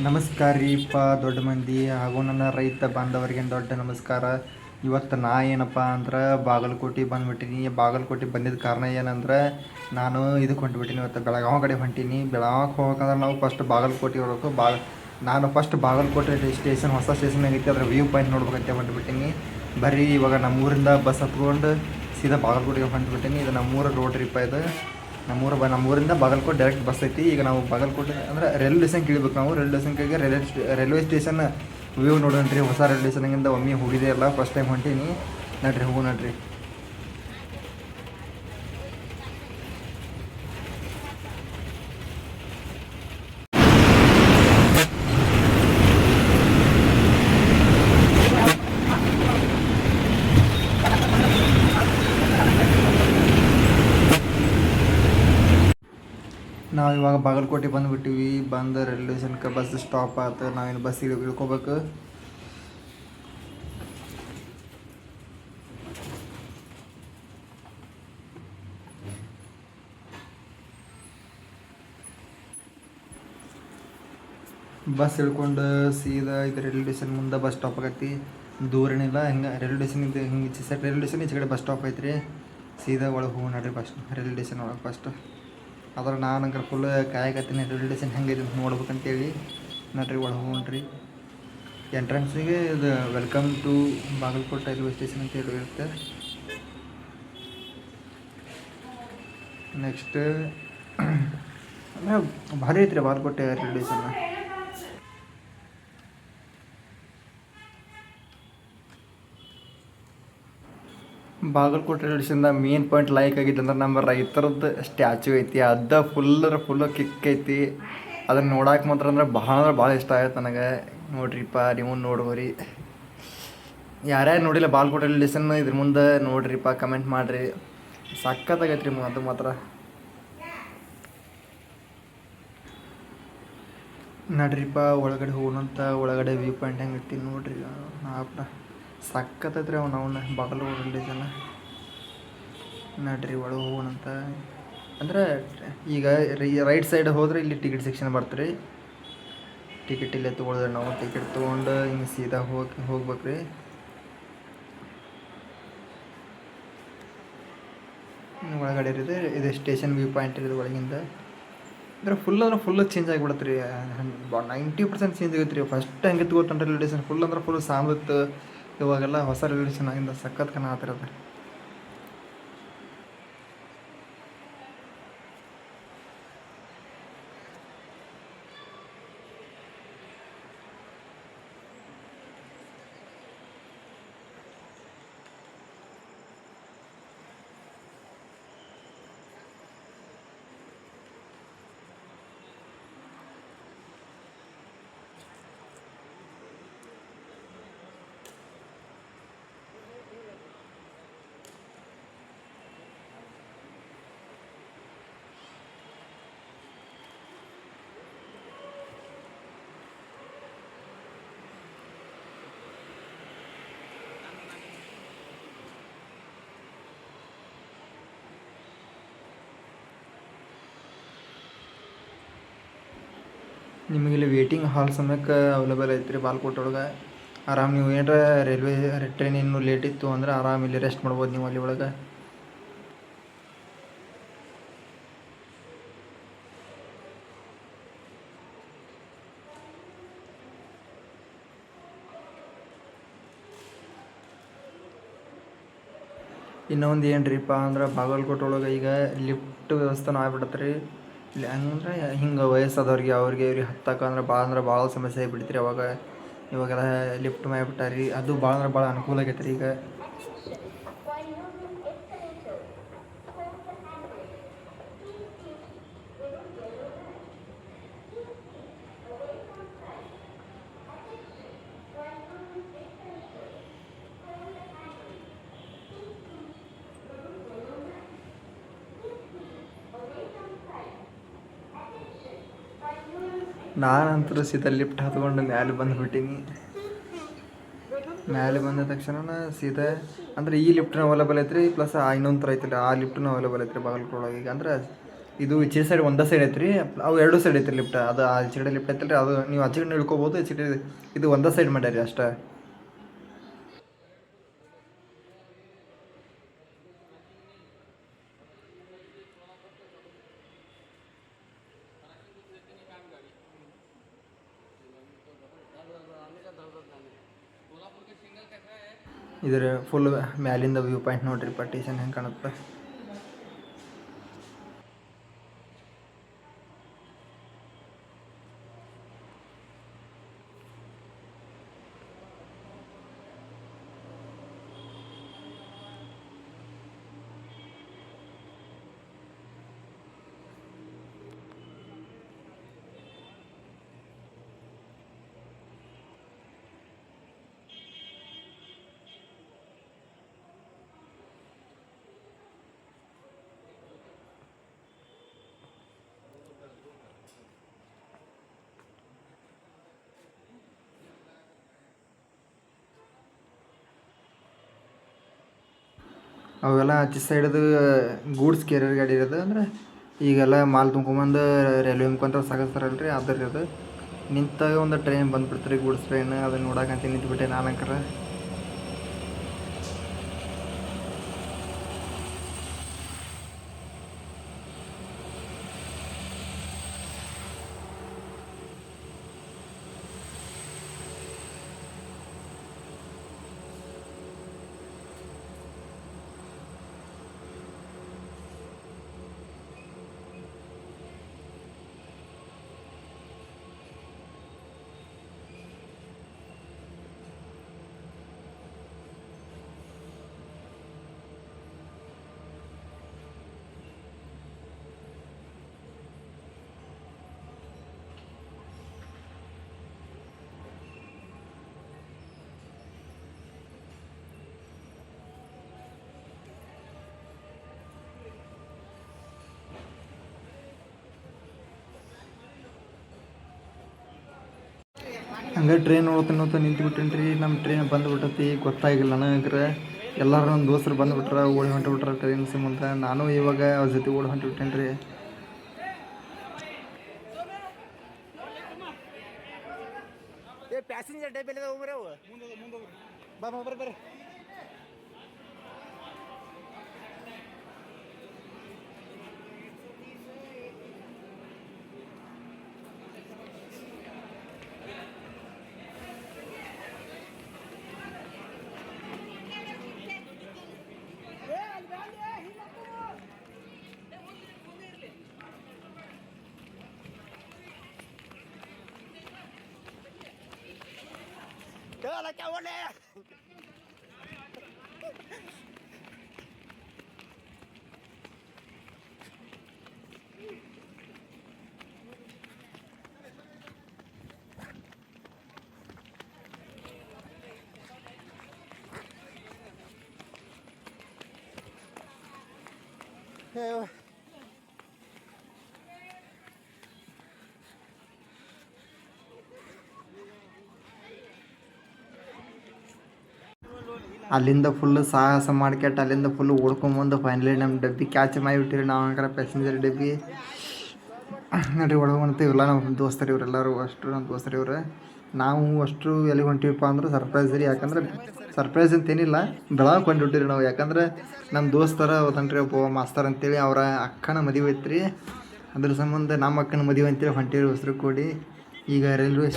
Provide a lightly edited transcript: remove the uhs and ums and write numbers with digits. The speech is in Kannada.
ನಮಸ್ಕಾರ ರೀಪ್ಪ ದೊಡ್ಡ ಮಂದಿ ಹಾಗೂ ನನ್ನ ರೈತ ಬಾಂಧವರಿಗೆ ದೊಡ್ಡ ನಮಸ್ಕಾರ. ಇವತ್ತು ನಾ ಏನಪ್ಪ ಅಂದ್ರೆ ಬಾಗಲಕೋಟೆ ಬಂದುಬಿಟ್ಟಿನಿ. ಬಾಗಲಕೋಟೆ ಬಂದಿದ್ದ ಕಾರಣ ಏನಂದ್ರೆ ನಾನು ಇದಕ್ಕೆ ಹೊಂಟ್ಬಿಟ್ಟಿನಿ. ಇವತ್ತು ಬೆಳಗಾವಿ ಕಡೆ ಹೊಂಟೀನಿ. ಬೆಳಗಾವಿಗೆ ಹೋಗ್ಬೇಕಂದ್ರೆ ನಾವು ಫಸ್ಟ್ ಬಾಗಲಕೋಟೆ ಹೋಗ್ಬೇಕು. ನಾನು ಫಸ್ಟ್ ಬಾಗಲಕೋಟೆ ಸ್ಟೇಷನ್ ಹೊಸ ಸ್ಟೇಷನ್ ಆಗೈತಿ, ಅದರ ವ್ಯೂ ಪಾಯಿಂಟ್ ನೋಡ್ಬೇಕಂತ ಹೊಂಟ್ಬಿಟ್ಟಿನಿ. ಬರೀ ಇವಾಗ ನಮ್ಮೂರಿಂದ ಬಸ್ ಹತ್ಕೊಂಡು ಸೀದಾ ಬಾಗಲಕೋಟೆಗೆ ಹೊಂಟ್ಬಿಟ್ಟಿನಿ. ಇದು ನಮ್ಮೂರ ರೋಡ್ ಟ್ರಿಪ್ ಇದು. ನಮ್ಮೂರಿಂದ ಬಾಗಲಕೋಟೆ ಡೈರೆಕ್ಟ್ ಬಸ್ ಐತಿ. ಈಗ ನಾವು ಬಾಗಲಕೋಟೆ ಅಂದರೆ ರೈಲ್ವೆ ಸ್ಟೇಷನ್ ಇಳಿಬೇಕು. ನಾವು ರೈಲ್ವೆ ಸ್ಟೇಷನ್ ಕೆಳಗೆ ರೈಲ್ವೆ ಸ್ಟೇಷನ್ ವ್ಯೂ ನೋಡೋಣ್ರಿ. ಹೊಸ ರೈಲ್ವೆ ಸ್ಟೇಷನ್ಗಿಂದ ಒಮ್ಮೆ ಹೋಗಿದ್ದೆ ಅಲ್ಲ, ಫಸ್ಟ್ ಟೈಮ್ ಹೊಂಟೀನಿ. ನಡ್ರಿ ಹೋಗು ನಡ್ರಿ. ನಾವು ಇವಾಗ ಬಾಗಲಕೋಟೆ ಬಂದುಬಿಟ್ಟಿವಿ. ಬಂದು ರೈಲ್ವೆ ಸ್ಟೇಷನ್ಗೆ ಬಸ್ ಸ್ಟಾಪ್ ಆಯ್ತು. ನಾವೇನು ಬಸ್ ಇಳ್ಕೊಬೇಕು. ಬಸ್ ಇಳ್ಕೊಂಡು ಸೀದಾ ಇದು ರೈಲ್ವೆ ಸ್ಟೇಷನ್ ಮುಂದೆ ಬಸ್ ಸ್ಟಾಪ್ ಆಗೈತಿ. ದೂರ ಏನಿಲ್ಲ, ಹಿಂಗೆ ರೈಲ್ವೆ ಸ್ಟೇಷನ್ ಇದು ಹಿಂಗೆ ಈಚೆ ಸೈಡ್ ರೈಲ್ವೆ ಸ್ಟೇಷನ್, ಈಚೆ ಕಡೆ ಬಸ್ ಸ್ಟಾಪ್ ಐತ್ರಿ. ಸೀದಾ ಒಳಗೆ ಹೋಗಿ ನಡ್ರಿ ಫಸ್ಟ್ ರೈಲ್ವೆ ಸ್ಟೇಷನ್ ಒಳಗೆ. ಫಸ್ಟ್ ಆದ್ರೆ ನಾನು ಹಂಗಾರೆ ಫುಲ್ ಕಾಯಕತ್ತೀನಿ ರೈಲ್ವೆ ಸ್ಟೇಷನ್ ಹೆಂಗಿದೆ ಅಂತ ನೋಡ್ಬೇಕಂತೇಳಿ. ನಡ್ರಿ ಒಳಗೆ ಹೋಗ್ರಿ. ಎಂಟ್ರೆನ್ಸಿಗೆ ಇದು welcome to Bagalkote railway station ಅಂತ ಹೇಳಿ ಇರುತ್ತೆ. ನೆಕ್ಸ್ಟ್ ಅಂದರೆ ಭಾರಿ ಐತ್ರಿ Bagalkote railway station. Bagalkote railway ಸ್ಟೇಷನ್ದ ಮೇನ್ ಪಾಯಿಂಟ್ ಲೈಕ್ ಆಗಿದ್ದು ಅಂದ್ರೆ ನಮ್ಮ ರೈತರದ್ದು ಸ್ಟ್ಯಾಚು ಐತಿ. ಅದು ಫುಲ್ಲು ಕಿಕ್ ಐತಿ. ಅದನ್ನು ನೋಡಕ್ಕೆ ಮಾತ್ರ ಅಂದ್ರೆ ಭಾಳ ಇಷ್ಟ ಆಯ್ತು ನನಗೆ. ನೋಡ್ರಿಪ್ಪ, ನೀವು ನೋಡ್ಬೋರಿ. ಯಾರ್ಯಾರು ನೋಡಿಲ್ಲ ಬಾಗಲಕೋಟೆ ರೈಲ್ವೆ ಸ್ಟೇಷನ್, ಇದ್ರ ಮುಂದೆ ನೋಡ್ರಿಪ್ಪ, ಕಮೆಂಟ್ ಮಾಡಿರಿ. ಸಖತ್ತಾಗೈತ್ರಿ ಅದು ಮಾತ್ರ. ನಡ್ರಿಪ್ಪ ಒಳಗಡೆ ಹೋಗೋಣಂತ. ಒಳಗಡೆ ವ್ಯೂ ಪಾಯಿಂಟ್ ಹೆಂಗೈತಿ ನೋಡ್ರಿ. ಅಪ್ಪ ಸಖತ್ತೈತ್ರಿ ಅವನ್ನ ಬಾಗಲಕೋಟೆ ರೈಲ್ವೆ ಸ್ಟೇಷನ್. ನಡ್ರಿ ಒಳಗೆ ಹೋಗೋಣಂತ. ಅಂದರೆ ಈಗ ರೈಟ್ ಸೈಡ್ ಹೋದ್ರೆ ಇಲ್ಲಿ ಟಿಕೆಟ್ ಸೆಕ್ಷನ್ ಬರ್ತೀರಿ. ಟಿಕೆಟ್ ಇಲ್ಲೇ ತೊಗೊಳಿದ್ರೆ ನಾವು ಟಿಕೆಟ್ ತೊಗೊಂಡು ಹಿಂಗೆ ಸೀದಾ ಹೋಗ್ಬೇಕ್ರಿ. ಒಳಗಡೆ ಇರೋದು ಇದು ಸ್ಟೇಷನ್ ವ್ಯೂ ಪಾಯಿಂಟ್ ಇರೋದು ಒಳಗಿಂದ. ಅಂದ್ರೆ ಫುಲ್ಲು ಚೇಂಜ್ ಆಗಿಬಿಡತ್ತೆ ರೀ. 90% ಚೇಂಜ್ ಆಗೈತೆ ರೀ. ಫಸ್ಟ್ ಹೆಂಗೆ ತಗೋತಾನೆ ರೈಲ್ವೆ ಸ್ಟೇಷನ್ ಫುಲ್ ಸಾಂಬತ್ತು. ಇವಾಗೆಲ್ಲ ಹೊಸ ರೈಲ್ವೆ ಸ್ಟೇಷನ್ ಆಗಿಂದ ಸಖತ್ ಕಾಣತ್ತಿರೋದು. ನಿಮಗಿಲ್ಲಿ ವೇಟಿಂಗ್ ಹಾಲ್ ಸಮೇತ ಅವೈಲೇಬಲ್ ಐತ್ರಿ ಬಾಗಲಕೋಟೆ ಒಳಗೆ. ಆರಾಮ್ ನೀವು ಏನಾರ ರೈಲ್ವೆ ಟ್ರೈನ್ ಇನ್ನೂ ಲೇಟ್ ಇತ್ತು ಅಂದ್ರೆ ಆರಾಮ್ ಇಲ್ಲಿ ರೆಸ್ಟ್ ಮಾಡ್ಬೋದು ನೀವು ಅಲ್ಲಿ ಒಳಗೆ. ಇನ್ನೊಂದು ಏನ್ರಿಪ್ಪ ಅಂದ್ರೆ ಬಾಗಲಕೋಟೆ ಒಳಗೆ ಈಗ ಲಿಫ್ಟ್ ವ್ಯವಸ್ಥೆನೂ ಆಗ್ಬಿಡತ್ತೆ ರೀ. ಇಲ್ಲಿ ಹಂಗಂದ್ರೆ ಹಿಂಗೆ ವಯಸ್ಸಾದವ್ರಿಗೆ ಇವ್ರಿಗೆ ಹತ್ತಕ್ಕೆ ಭಾಳ ಸಮಸ್ಯೆ ಆಗಿಬಿಡ್ತು ರೀ. ಇವಾಗೆಲ್ಲ ಲಿಫ್ಟ್ ಮಾಡಿಬಿಟ್ಟಾರೆ ರೀ. ಅದು ಭಾಳ ಅನುಕೂಲ ಆಗೈತೆ ರೀ ಈಗ. ನಾನಂತರೂ ಸೀದಾ ಲಿಫ್ಟ್ ಹತ್ಕೊಂಡು ಮ್ಯಾಲೆ ಬಂದುಬಿಟ್ಟೀನಿ. ಮ್ಯಾಲೆ ಬಂದ ತಕ್ಷಣ ಸೀದಾ ಅಂದರೆ ಈ ಲಿಫ್ಟ್ನ ಅವೈಲೇಬಲ್ ಐತ್ರಿ. ಪ್ಲಸ್ ಇನ್ನೊಂದು ಥರ ಐತಿಲ್ಲ, ಆ ಲಿಫ್ಟ್ನೂ ಅವೈಲೇಬಲ್ ಐತ್ರಿ ಬಾಗಲಕೋಟೆ ಒಳಗೆ. ಈಗ ಅಂದ್ರೆ ಇದು ಈಚೆ ಸೈಡ್ ಒಂದೇ ಸೈಡ್ ಐತ್ರಿ, ಅವು ಎರಡು ಸೈಡ್ ಐತ್ರಿ ಲಿಫ್ಟ್. ಅದು ಆ ಸೈಡ್ ಲಿಫ್ಟ್ ಐತಲ್ರಿ, ಅದು ನೀವು ಆಚೆ ಕಡೆ ಇಳ್ಕೊಬೋದು, ಈ ಸೈಡ್ ಇದು ಒಂದೇ ಸೈಡ್ ಮಾಡ್ಯಾರಿ ಅಷ್ಟೇ. ಇದ್ರ ಫುಲ್ ಮ್ಯಾಲಿಂದ ವ್ಯೂ ಪಾಯಿಂಟ್ ನೋಡ್ರಿ, ಪಾರ್ಟೀಷನ್ ಹೆಂಗೆ ಕಾಣುತ್ತೆ. ಅವೆಲ್ಲ ಆಚೆ ಸೈಡದು ಗೂಡ್ಸ್ ಕೇರಿಯರ್ ಗಾಡಿ ಇರೋದು, ಅಂದ್ರೆ ಈಗೆಲ್ಲ ಮಾಲ್ ತುಂಬ್ಕೊಂಬಂದು ರೈಲ್ವೆ ಮುಖಾಂತರ ಸಾಗಿಸ್ತಾರಲ್ರಿ, ಅದ್ರ ಅದು ನಿಂತಾಗ ಒಂದು ಟ್ರೈನ್ ಬಂದುಬಿಡ್ತಾರೆ, ಗೂಡ್ಸ್ ಟ್ರೈನ್. ಅದನ್ನು ನೋಡೋಕಂತ ನಿಂತ್ಬಿಟ್ಟೆ ನಾನಂಕರ. ಹಂಗೆ ಟ್ರೈನ್ ನೋಡ್ತಾ ನಿಂತ್ಬಿಟ್ಟೇನಿ ರೀ. ನಮ್ಮ ಟ್ರೈನ್ ಬಂದುಬಿಟ್ಟತಿ, ಗೊತ್ತಾಗಿಲ್ಲ ನನಗ್ರೆ. ಎಲ್ಲರೂ ನಮ್ಮ ದೋಸ್ತರು ಬಂದುಬಿಟ್ರೆ ಓಡಿ ಹೊಂಟುಬಿಟ್ರೆ ಟ್ರೈನ್ ಸಂಬಂಧ. ನಾನು ಇವಾಗ ಅವ್ರ ಜೊತೆ ಓಡಿ ಹೊಂಟುಬಿಟ್ಟೇನಿ ರೀ. ಪ್ಯಾಸೆಂಜರ್ ಡಬ್ಬಿ ಬರ್ರಿ. ಅಲ್ಲಿಂದ ಫುಲ್ ಸಾಹಸ ಮಾಡ್ಕೆಟ್ ಅಲ್ಲಿಂದ ಫುಲ್ ಓಡ್ಕೊಂಬಂದು ಫೈನಲಿ ನಮ್ಮ ಡಬ್ಬಿ ಕ್ಯಾಚ್ ಮಾಡಿಬಿಟ್ಟಿರಿ. ನಾವು ಹಂಗಾರೆ ಪ್ಯಾಸೆಂಜರ್ ಡಬ್ಬಿ ನೋಡ್ರಿ ಒಳಗೊಂತ ಇವೆಲ್ಲ ನಮ್ಮ ದೋಸ್ತರು ಇವರೆಲ್ಲರೂ, ಅಷ್ಟು ನಮ್ಮ ದೋಸ್ತರು ಇವ್ರು. ನಾವು ಅಷ್ಟು ಎಲ್ಲಿಗೆ ಹೊಂಟಿವಪ್ಪ ಅಂದ್ರೆ ಸರ್ಪ್ರೈಸ್ ರೀ. ಯಾಕಂದ್ರೆ ಸರ್ಪ್ರೈಸ್ ಅಂತೇನಿಲ್ಲ, ಬೆಳಗ್ಗೆ ಹೊಂಟಿಬಿಟ್ಟಿರಿ ನಾವು. ಯಾಕಂದ್ರೆ ನಮ್ಮ ದೋಸ್ತರ ಹೋದನ್ರಿ ಒಬ್ಬ ಮಾಸ್ತರ್ ಅಂತೇಳಿ, ಅವರ ಅಕ್ಕನ ಮದುವೆ ಐತ್ರಿ. ಅದ್ರ ಸಂಬಂಧ ನಮ್ಮ ಅಕ್ಕನ ಮದುವೆ ಅಂತೇಳಿ ಹೊಂಟಿರಿ ಹೆಸರು ಕೂಡಿ. ಈಗ ರೈಲ್ವೆ